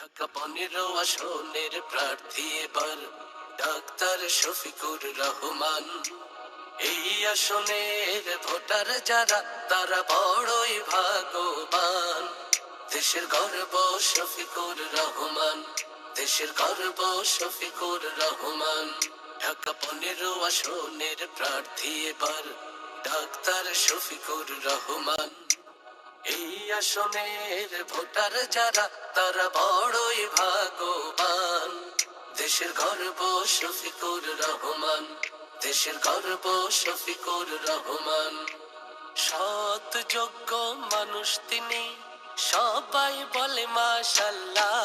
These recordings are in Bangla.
ঢাকা 15 আসনের প্রার্থী এবার ডাক্তার শফিকুর রহমান। এই আসনের ভোটার যারা তারা বড়ই ভাগ্যবান। দেশের গর্ব শফিকুর রহমান, দেশের গর্ব শফিকুর রহমান। ঢাকা 15 আসনের প্রার্থী এবার ডাক্তার শফিকুর রহমান। এই আসনের ভোটার যারা তারা বড়ই ভাগ্যবান। দেশের গর্ব শফিকুর রহমান, দেশের গর্ব শফিকুর রহমান। সৎ যোগ্য মানুষ তিনি, সবাই বলে মাশাআল্লাহ।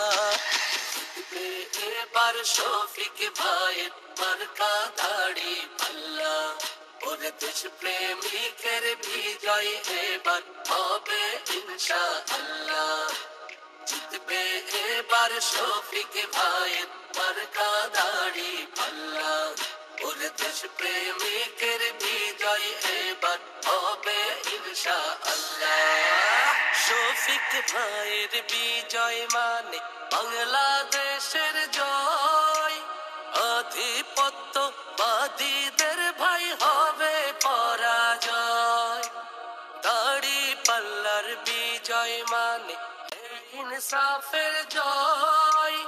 এবার শফিক ভাইয়ের মার্কা দাড়ি পাল্লা। ওরে দেশ প্রেমিকের বিজয় এবার হবে ইনশাআল্লাহ। জিতবে এবার শফিক ভাইয়ের মার্কা দাড়ি পাল্লা। ওরে দেশ প্রেমিকের বিজয় এবার হবে ইনশাআল্লাহ। শফিক ভাইয়ের বিজয় মানে বাংলাদেশের জয়। আধিপত্যবাদীদের ভাই হবে পরাজয়। দাড়ি পাল্লার বিজয় মানে ইনসাফের জয়।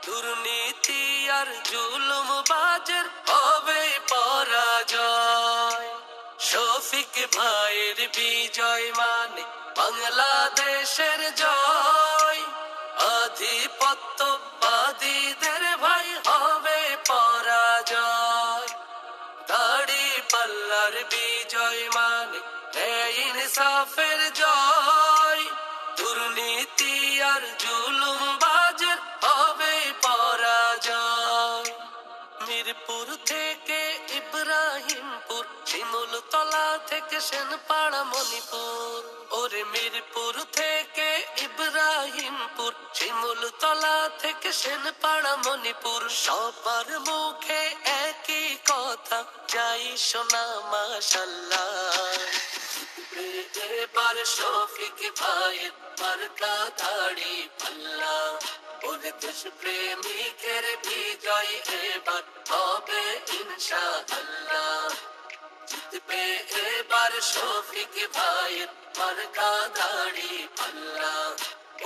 দুর্নীতি আর জুলুমবাজের হবে পরাজয়। শফিক ভাইয়ের বিজয় মানে বাংলাদেশের জয়। আধিপত্যবাদীদের ভাই হবে পরাজয়। দাড়ি পাল্লার বিজয় মানে ইনসাফের জয়। দুর্নীতি আর জুলুমবাজের হবে পরাজয়। মিরপুর থেকে ইব্রাহিমপুর, শিমুলতলা থেকে সেনপাড়া মণিপুর। ওরে মিরপুর থেকে ইব্রাহিমপুর, শিমুলতলা থেকে সেনপাড়া মণিপুর। সবার মুখে একই কথা, যাই শোনা মাশাআল্লাহ। এবার শফিক ভাইয়ের মার্কা দাড়ি পাল্লা। ওরে দেশ প্রেমিকের বিজয় এবার হবে ইনশাআল্লাহ। জিতবে এবার শফিক ভাইয়ের মার্কা দাড়ি পাল্লা।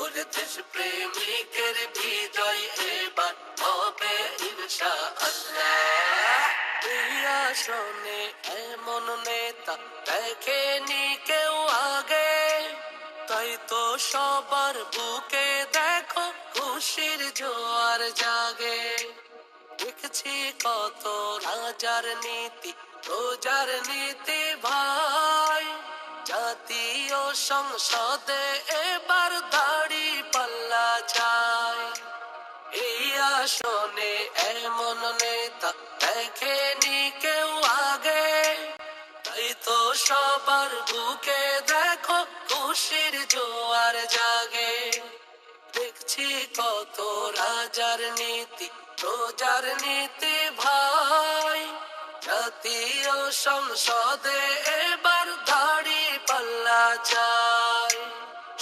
ওরে দেশ প্রেমিকের বিজয় এবার হবে ইনশাআল্লাহ। এই আসনে এমন নেতা দেখেনি কেউ আগে, তাই তো সবার বুকে দেখো খুশির জোয়ার জাগে। দেখছি কত রাজার নীতি, প্রজার নীতি ভাই। জাতীয় সংসদে এবার দাড়ি পাল্লা চাই। এই আসনে এমন নেতা দেখেনি কেউ আগে, তাই তো সবার বুকে দেখো খুশির জোয়ার জাগে। দেখছি কত রাজার নীতি, প্রজার নীতি ভাই। জাতীয় সংসদে এবার দাড়ি পাল্লা চাই।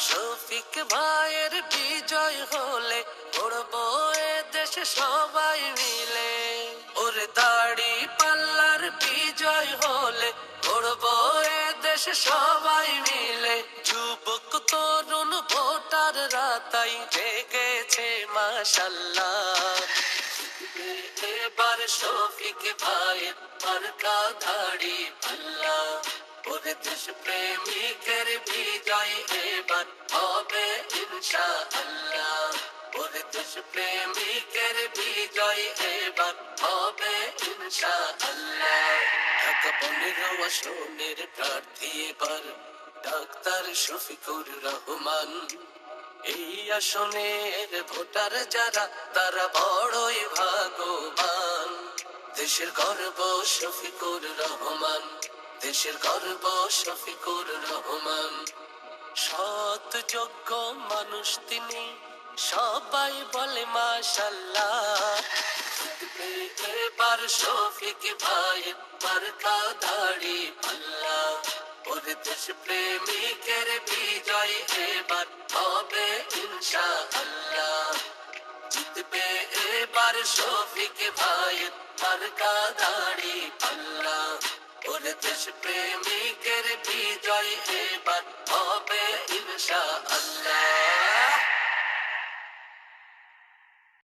শফিক ভাইয়ের বিজয় হলে গড়বো এ দেশে সবাই মিলে। ওরে দাড়ি পাল্লার বিজয় হলে গড়বো এ দেশে সবাই মিলে। যুবক তরুণ ভোটাররা তাই জেগেছে মাশাআল্লাহ। এবার শফিক ভাইয়ের মার্কা দাড়ি পাল্লা। ওরে দেশ প্রেমিকের বিজয় এবার হবে ইনশাআল্লাহ। ওরে দেশ প্রেমিকের বিজয় এবার হবে ইনশাআল্লাহ। ঢাকা 15 আসনের প্রার্থী এবার ডাক্তার শফিকুর রহমান। এই আসনের ভোটার যারা তারা বড়ই ভাগ্যবান। দেশের গর্ব শফিকুর রহমান, দেশের গর্ব শফিকুর রহমান। সৎ যোগ্য মানুষ তিনি, সবাই বলে মাশাআল্লাহ। এবার শফিক ভাইয়ের মার্কা দাড়ি পাল্লা। ওরে দেশ প্রেমিকের বিজয় এবার হবে ইনশাআল্লাহ। আমার শফিক ভাইয়ের মার্কা দাড়ি পাল্লা। ওরে দেশ প্রেমিকের বিজয় এবার হবে ইনশাআল্লাহ।